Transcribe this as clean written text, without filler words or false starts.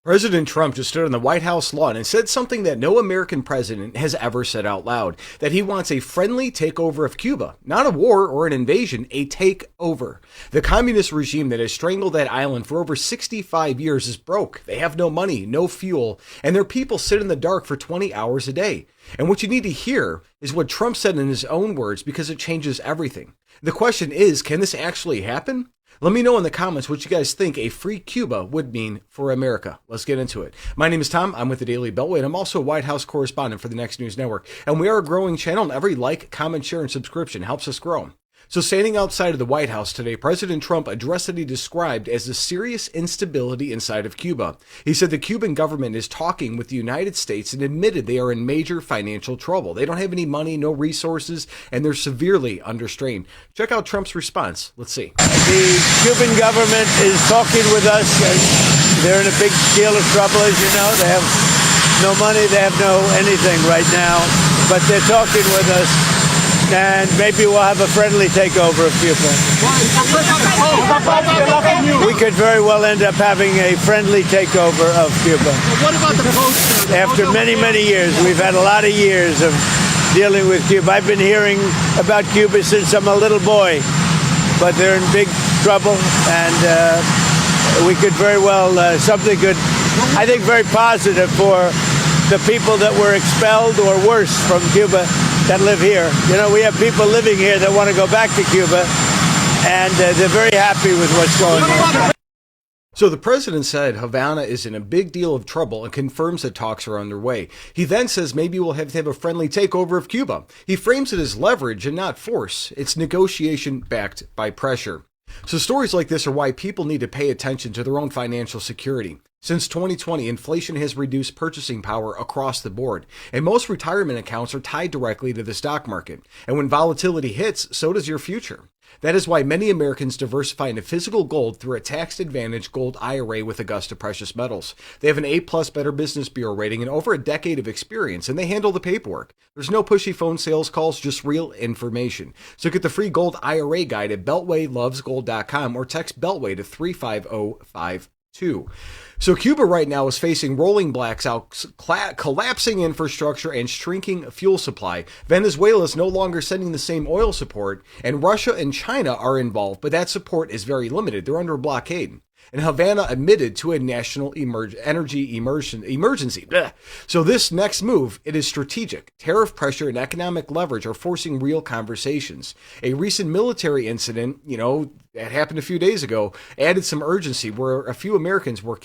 President Trump just stood on the White House lawn and said something that no American president has ever said out loud, that he wants a friendly takeover of Cuba. Not a war or an invasion, a takeover. The communist regime that has strangled that island for over 65 years is broke. They have no money, no fuel, and their people sit in the dark for 20 hours a day. And what you need to hear is what Trump said in his own words, because it changes everything. The question is, can this actually happen? Let me know in the comments what you guys think a free Cuba would mean for America. Let's get into it. My name is Tom. I'm with the Daily Beltway, and I'm also a White House correspondent for the Next News Network. And we are a growing channel, and every like, comment, share, and subscription helps us grow. So standing outside of the White House today, President Trump addressed what he described as the serious instability inside of Cuba. He said the Cuban government is talking with the United States and admitted they are in major financial trouble. They don't have any money, no resources, and they're severely under strain. Check out Trump's response. Let's see. The Cuban government is talking with us. They're in a big deal of trouble, as you know. They have no money, they have no anything right now, but they're talking with us. And maybe we'll have a friendly takeover of Cuba. We could very well end up having a friendly takeover of Cuba. What about the post? After many, many years, we've had a lot of years of dealing with Cuba. I've been hearing about Cuba since I'm a little boy, but they're in big trouble, and we could very well, something good, I think very positive for the people that were expelled or worse from Cuba that live here. You know, we have people living here that want to go back to Cuba, and they're very happy with what's going on. So the president said Havana is in a big deal of trouble and confirms that talks are underway. He then says maybe we'll have to have a friendly takeover of Cuba. He frames it as leverage and not force. It's negotiation backed by pressure. So stories like this are why people need to pay attention to their own financial security. Since 2020, inflation has reduced purchasing power across the board, and most retirement accounts are tied directly to the stock market. And when volatility hits, so does your future. That is why many Americans diversify into physical gold through a tax-advantaged Gold IRA with Augusta Precious Metals. They have an A+ Better Business Bureau rating and over a decade of experience, and they handle the paperwork. There's no pushy phone sales calls, just real information. So get the free Gold IRA guide at beltwaylovesgold.com or text Beltway to 35052. So Cuba right now is facing rolling blackouts, collapsing infrastructure, and shrinking fuel supply. Venezuela is no longer sending the same oil support, and Russia and China are involved, but that support is very limited. They're under a blockade. And Havana admitted to a national energy emergency. Blech. So this next move, it is strategic. Tariff pressure and economic leverage are forcing real conversations. A recent military incident, that happened a few days ago, added some urgency where a few Americans were killed.